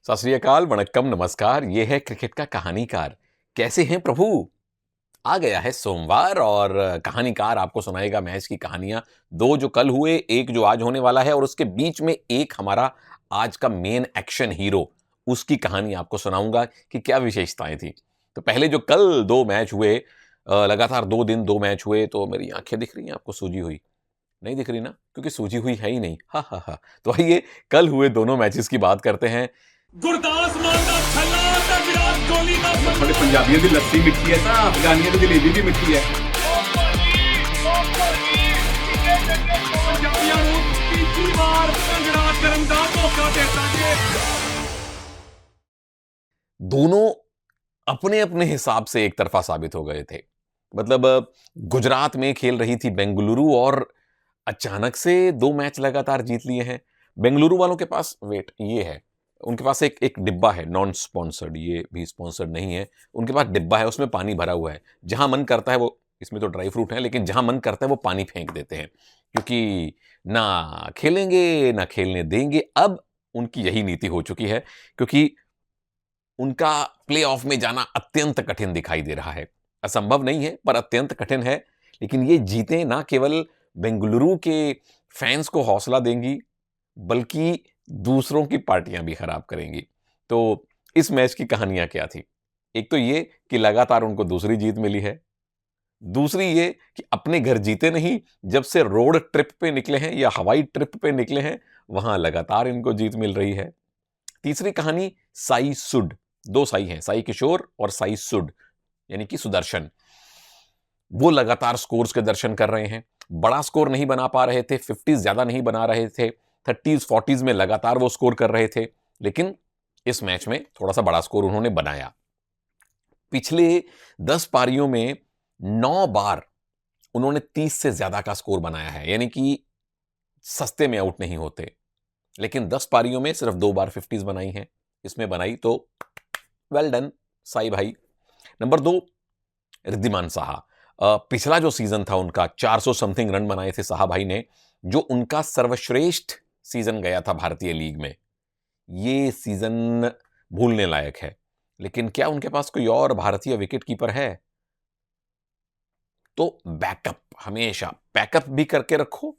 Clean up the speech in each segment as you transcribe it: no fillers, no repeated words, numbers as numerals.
सत श्री अकाल, वणक्कम, नमस्कार। ये है क्रिकेट का कहानीकार। कैसे हैं प्रभु? आ गया है सोमवार और कहानीकार आपको सुनाएगा मैच की कहानियां। दो जो कल हुए, एक जो आज होने वाला है और उसके बीच में एक हमारा आज का मेन एक्शन हीरो, उसकी कहानी आपको सुनाऊंगा कि क्या विशेषताएं थी। तो पहले जो कल दो मैच हुए, लगातार 2 दिन 2 मैच हुए, तो मेरी आंखें दिख रही हैं आपको सूजी हुई? नहीं दिख रही ना, क्योंकि सूजी हुई है ही नहीं। हा हा हा। तो आइए कल हुए दोनों मैचेस की बात करते हैं। गुरदास मान दा छल्ला ते विराट कोहली दा थोड़े पंजाबियों की लस्सी मिठी है ना, अफगानियों की जलेबी भी मिठी है। पंजाबियों ਨੂੰ ਤੀਜੀ ਵਾਰ ਭੰਗੜਾ ਕਰਨ ਦਾ ਮੌਕਾ ਦਿੱਤਾ ਗਿਆ। दोनों अपने अपने हिसाब से एक तरफा साबित हो गए थे। मतलब गुजरात में खेल रही थी बेंगलुरु और अचानक से 2 मैच लगातार जीत लिए हैं। बेंगलुरु वालों के पास वेट ये है, उनके पास एक एक डिब्बा है, नॉन स्पॉन्सर्ड, ये भी स्पॉन्सर्ड नहीं है। उनके पास डिब्बा है, उसमें पानी भरा हुआ है। जहां मन करता है वो, इसमें तो ड्राई फ्रूट है, लेकिन जहां मन करता है वो पानी फेंक देते हैं, क्योंकि ना खेलेंगे ना खेलने देंगे। अब उनकी यही नीति हो चुकी है, क्योंकि उनका प्लेऑफ में जाना अत्यंत कठिन दिखाई दे रहा है। असंभव नहीं है, पर अत्यंत कठिन है। लेकिन ये जीतें ना केवल बेंगलुरु के फैंस को हौसला देंगी, बल्कि दूसरों की पार्टियां भी खराब करेंगी। तो इस मैच की कहानियां क्या थी? एक तो ये कि लगातार उनको दूसरी जीत मिली है। दूसरी ये कि अपने घर जीते नहीं, जब से रोड ट्रिप पे निकले हैं या हवाई ट्रिप पे निकले हैं, वहां लगातार इनको जीत मिल रही है। तीसरी कहानी साई सुड। 2 साई हैं, साई किशोर और साई सुड, यानी कि सुदर्शन। वो लगातार स्कोर्स के दर्शन कर रहे हैं। बड़ा स्कोर नहीं बना पा रहे थे, 50 ज्यादा नहीं बना रहे थे, 30s 40s में लगातार वो स्कोर कर रहे थे। लेकिन इस मैच में थोड़ा सा बड़ा स्कोर उन्होंने बनाया। पिछले 10 पारियों में 9 बार उन्होंने 30 से ज्यादा का स्कोर बनाया है, यानी कि सस्ते में आउट नहीं होते। लेकिन 10 पारियों में सिर्फ 2 बार 50s बनाई हैं। इसमें बनाई तो वेल डन साई भाई। नंबर 2, रिद्धिमान साहा। पिछला जो सीजन था उनका 400 समथिंग रन बनाए थे साहा भाई ने, जो उनका सर्वश्रेष्ठ सीजन गया था भारतीय लीग में। ये सीजन भूलने लायक है। लेकिन क्या उनके पास कोई और भारतीय विकेट कीपर है? तो बैकअप, हमेशा बैकअप भी करके रखो।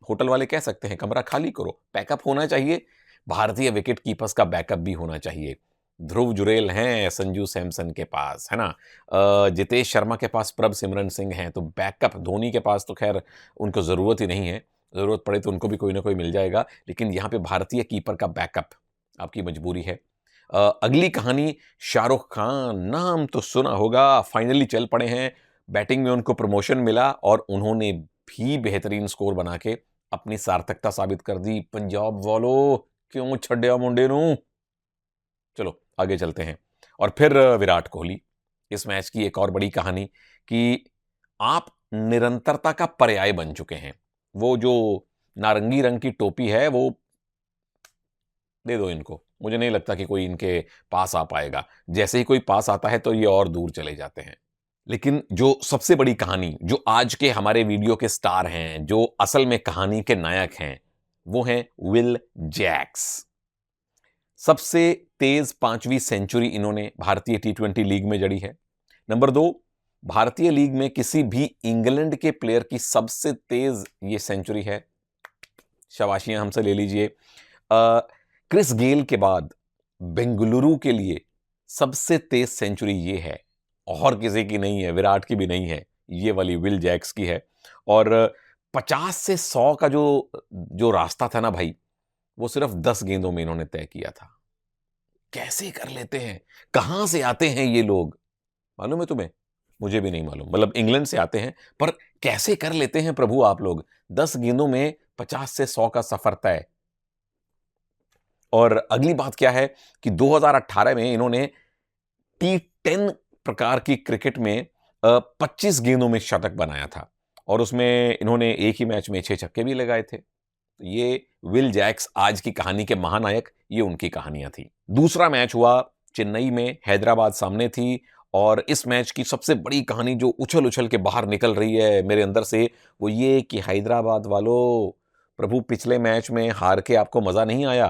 होटल वाले कह सकते हैं कमरा खाली करो, बैकअप होना चाहिए। भारतीय विकेट कीपर्स का बैकअप भी होना चाहिए। ध्रुव जुरेल हैं संजू सैमसन के पास, है ना। जितेश शर्मा के पास प्रभ सिमरन सिंह हैं। तो बैकअप, धोनी के पास तो खैर उनको जरूरत ही नहीं है। जरूरत पड़े तो उनको भी कोई ना कोई मिल जाएगा, लेकिन यहां पे भारतीय कीपर का बैकअप आपकी मजबूरी है। अगली कहानी, शाहरुख खान। नाम तो सुना होगा, फाइनली चल पड़े हैं। बैटिंग में उनको प्रमोशन मिला और उन्होंने भी बेहतरीन स्कोर बना के अपनी सार्थकता साबित कर दी। पंजाब वालों, क्यों छड्या मुंडे नू। चलो आगे चलते हैं। और फिर विराट कोहली। इस मैच की एक और बड़ी कहानी कि आप निरंतरता का पर्याय बन चुके हैं। वो जो नारंगी रंग की टोपी है, वो दे दो इनको। मुझे नहीं लगता कि कोई इनके पास आ पाएगा। जैसे ही कोई पास आता है तो ये और दूर चले जाते हैं। लेकिन जो सबसे बड़ी कहानी, जो आज के हमारे वीडियो के स्टार हैं, जो असल में कहानी के नायक हैं, वो हैं विल जैक्स। सबसे तेज 5वीं सेंचुरी इन्होंने भारतीय T20 लीग में जड़ी है। नंबर 2, भारतीय लीग में किसी भी इंग्लैंड के प्लेयर की सबसे तेज ये सेंचुरी है। शाबाशियां हमसे ले लीजिए। क्रिस गेल के बाद बेंगलुरु के लिए सबसे तेज सेंचुरी ये है, और किसी की नहीं है, विराट की भी नहीं है, ये वाली विल जैक्स की है। और 50 से 100 का जो रास्ता था ना भाई, वो सिर्फ 10 गेंदों में इन्होंने तय किया था। कैसे कर लेते हैं? कहां से आते हैं ये लोग? मालूम है तुम्हें? मुझे भी नहीं मालूम। मतलब इंग्लैंड से आते हैं, पर कैसे कर लेते हैं प्रभु आप लोग? 10 गेंदों में 50 से 100 का सफर तय। और अगली बात क्या है कि 2018 में इन्होंने T10 प्रकार की क्रिकेट में 25 गेंदों में शतक बनाया था, और उसमें इन्होंने एक ही मैच में 6 छक्के भी लगाए थे। तो ये विल जैक्स आज की कहानी के महानायक, ये उनकी कहानियां थी। दूसरा मैच हुआ चेन्नई में, हैदराबाद सामने थी। और इस मैच की सबसे बड़ी कहानी जो उछल उछल के बाहर निकल रही है मेरे अंदर से, वो ये कि हैदराबाद वालों, प्रभु पिछले मैच में हार के आपको मजा नहीं आया?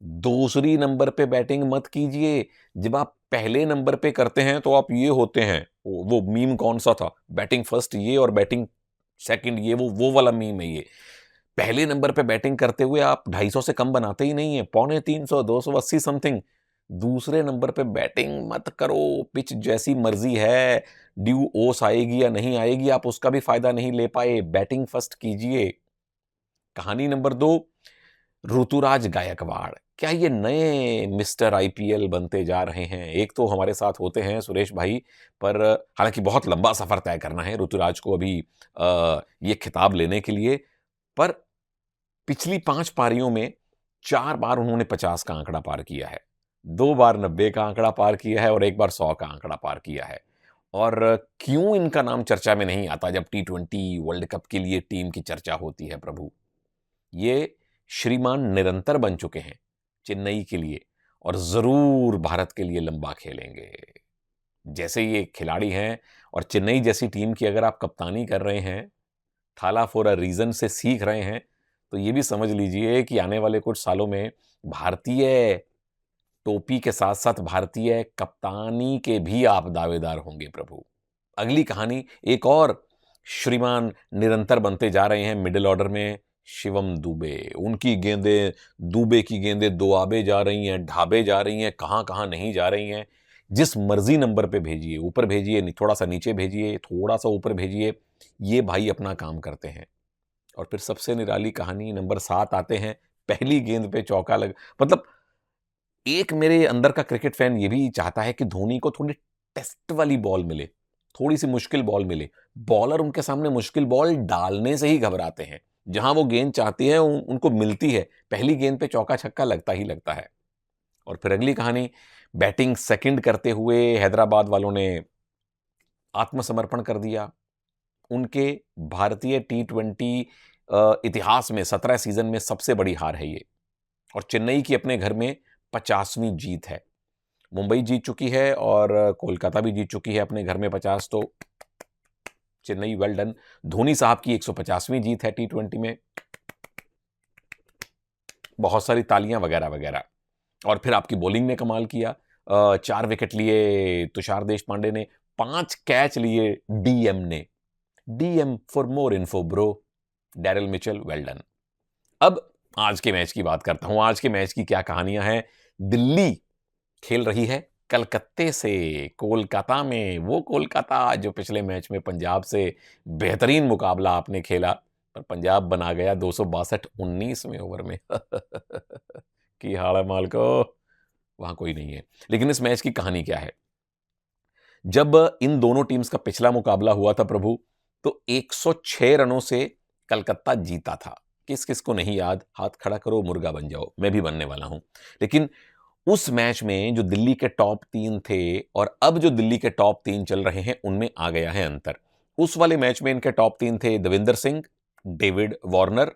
दूसरी नंबर पे बैटिंग मत कीजिए। जब आप पहले नंबर पे करते हैं तो आप ये होते हैं, वो मीम कौन सा था, बैटिंग फर्स्ट ये और बैटिंग सेकंड ये, वो वाला मीम है ये। पहले नंबर पे बैटिंग करते हुए आप 250 से कम बनाते ही नहीं है, 350, 280 समथिंग। दूसरे नंबर पे बैटिंग मत करो, पिच जैसी मर्जी है, ड्यू ओस आएगी या नहीं आएगी आप उसका भी फायदा नहीं ले पाए, बैटिंग फर्स्ट कीजिए। कहानी नंबर 2, ऋतुराज गायकवाड़। क्या ये नए मिस्टर आईपीएल बनते जा रहे हैं? एक तो हमारे साथ होते हैं सुरेश भाई, पर हालांकि बहुत लंबा सफर तय करना है ऋतुराज को अभी ये खिताब लेने के लिए। पर पिछली 5 पारियों में 4 बार उन्होंने 50 का आंकड़ा पार किया है, 2 बार 90 का आंकड़ा पार किया है और 1 बार 100 का आंकड़ा पार किया है। और क्यों इनका नाम चर्चा में नहीं आता जब T20 वर्ल्ड कप के लिए टीम की चर्चा होती है प्रभु? ये श्रीमान निरंतर बन चुके हैं चेन्नई के लिए और जरूर भारत के लिए लंबा खेलेंगे। जैसे ये खिलाड़ी हैं और चेन्नई जैसी टीम की अगर आप कप्तानी कर रहे हैं, थाला फॉर अ रीजन से सीख रहे हैं, तो ये भी समझ लीजिए कि आने वाले कुछ सालों में भारतीय टोपी के साथ साथ भारतीय कप्तानी के भी आप दावेदार होंगे प्रभु। अगली कहानी, एक और श्रीमान निरंतर बनते जा रहे हैं मिडिल ऑर्डर में, शिवम दुबे। उनकी गेंदें, दुबे की गेंदें दोआबे जा रही हैं, ढाबे जा रही हैं, कहां कहां नहीं जा रही हैं। जिस मर्जी नंबर पे भेजिए, ऊपर भेजिए, थोड़ा सा नीचे भेजिए, थोड़ा सा ऊपर भेजिए, ये भाई अपना काम करते हैं। और फिर सबसे निराली कहानी नंबर 7 आते हैं, पहली गेंद पे चौका लग, मतलब एक मेरे अंदर का क्रिकेट फैन ये भी चाहता है कि धोनी को थोड़ी टेस्ट वाली बॉल मिले, थोड़ी सी मुश्किल बॉल मिले। बॉलर उनके सामने मुश्किल बॉल डालने से ही घबराते हैं, जहां वो गेंद चाहती है उनको मिलती है, पहली गेंद पे चौका छक्का लगता ही लगता है। और फिर अगली कहानी, बैटिंग सेकंड करते हुए हैदराबाद वालों ने आत्मसमर्पण कर दिया। उनके भारतीय T20 इतिहास में 17 सीजन में सबसे बड़ी हार है ये। और चेन्नई की अपने घर में 50वीं जीत है। मुंबई जीत चुकी है और कोलकाता भी जीत चुकी है अपने घर में 50, तो चेन्नई वेल डन। धोनी साहब की 150वीं जीत है T20 में, बहुत सारी तालियां वगैरह वगैरह। और फिर आपकी बॉलिंग ने कमाल किया, 4 विकेट लिए तुषार देशपांडे ने, 5 कैच लिए डीएम ने। DM for more info bro, Daryl Mitchell, well done. अब आज के मैच की बात करता हूं। आज के मैच की क्या कहानियां हैं? दिल्ली खेल रही है कलकत्ते से, कोलकाता में। वो कोलकाता जो पिछले मैच में पंजाब से बेहतरीन मुकाबला आपने खेला, पर पंजाब बना गया 262 19वें ओवर में। की हाल है माल को, वहां कोई नहीं है। लेकिन इस मैच की कहानी क्या है? जब इन दोनों टीम्स का पिछला मुकाबला हुआ था प्रभु, तो 106 रनों से कलकत्ता जीता था। किस किस को नहीं याद, हाथ खड़ा करो, मुर्गा बन जाओ, मैं भी बनने वाला हूं। लेकिन उस मैच में जो दिल्ली के टॉप 3 थे और अब जो दिल्ली के टॉप 3 चल रहे हैं, उनमें आ गया है अंतर। उस वाले मैच में इनके टॉप 3 थे देविंदर सिंह, डेविड वार्नर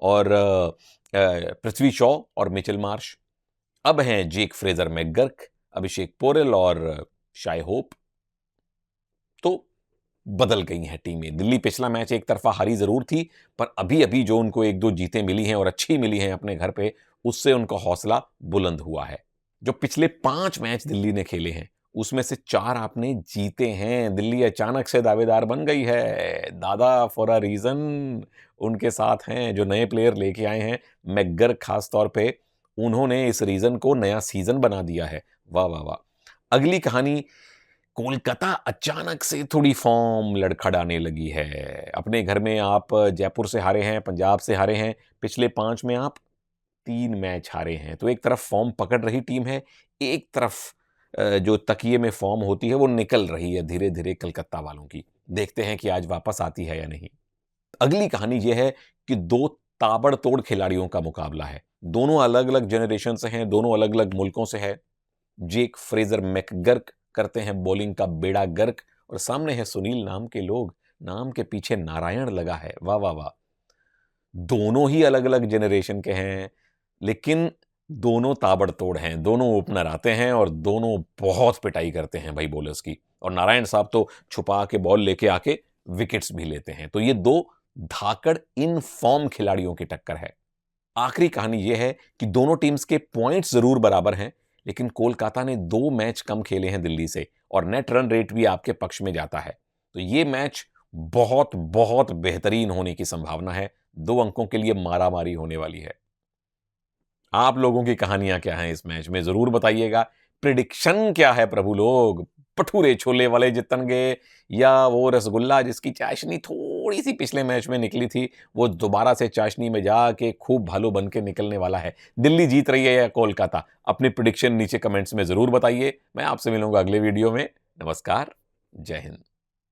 और पृथ्वी शॉ और मिचेल मार्श। अब हैं जेक फ्रेजर मैकगर्क, अभिषेक पोरेल और शाय होप। तो बदल गई हैं टीमें। दिल्ली पिछला मैच एक तरफा हारी जरूर थी, पर अभी अभी जो उनको 1-2 जीतें मिली हैं और अच्छी मिली हैं अपने घर पे, उससे उनका हौसला बुलंद हुआ है। जो पिछले 5 मैच दिल्ली ने खेले हैं, उसमें से 4 आपने जीते हैं। दिल्ली अचानक से दावेदार बन गई है। दादा फॉर अ रीजन उनके साथ हैं, जो नए प्लेयर लेके आए हैं, मैकगर्क खास तौर पे, उन्होंने इस रीजन को नया सीजन बना दिया है। वाह वाह वाह। अगली कहानी, कोलकाता अचानक से थोड़ी फॉर्म लड़खड़ाने लगी है। अपने घर में आप जयपुर से हारे हैं, पंजाब से हारे हैं, पिछले 5 में आप 3 मैच हारे हैं। तो एक तरफ फॉर्म पकड़ रही टीम है, एक तरफ जो तकिए में फॉर्म होती है वो निकल रही है धीरे धीरे कलकत्ता वालों की। देखते हैं कि आज वापस आती है या नहीं। अगली कहानी यह है कि 2 ताबड़तोड़ खिलाड़ियों का मुकाबला है। दोनों अलग अलग जनरेशन से हैं, दोनों अलग अलग मुल्कों से है। जेक फ्रेजर मैकगर्क करते हैं बॉलिंग का बेड़ा गर्क, और सामने है सुनील नाम के लोग, नाम के पीछे नारायण लगा है। वाह वाह वाह। दोनों ही अलग अलग जनरेशन के हैं, लेकिन दोनों ताबड़तोड़ हैं। दोनों ओपनर आते हैं और दोनों बहुत पिटाई करते हैं भाई बॉलर्स की। और नारायण साहब तो छुपा के बॉल लेके आके विकेट्स भी लेते हैं। तो ये 2 धाकड़ इन फॉर्म खिलाड़ियों की टक्कर है। आखिरी कहानी यह है कि दोनों टीम्स के पॉइंट्स जरूर बराबर हैं, लेकिन कोलकाता ने 2 मैच कम खेले हैं दिल्ली से और नेट रन रेट भी आपके पक्ष में जाता है। तो ये मैच बहुत बहुत बेहतरीन होने की संभावना है। 2 अंकों के लिए मारामारी होने वाली है। आप लोगों की कहानियां क्या हैं इस मैच में, जरूर बताइएगा। प्रिडिक्शन क्या है प्रभु लोग? भटूरे छोले वाले जीतन गए या वो रसगुल्ला जिसकी चाशनी थोड़ी सी पिछले मैच में निकली थी, वो दोबारा से चाशनी में जाके खूब भालू बन के निकलने वाला है? दिल्ली जीत रही है या कोलकाता? अपनी प्रिडिक्शन नीचे कमेंट्स में जरूर बताइए। मैं आपसे मिलूंगा अगले वीडियो में। नमस्कार, जय हिंद।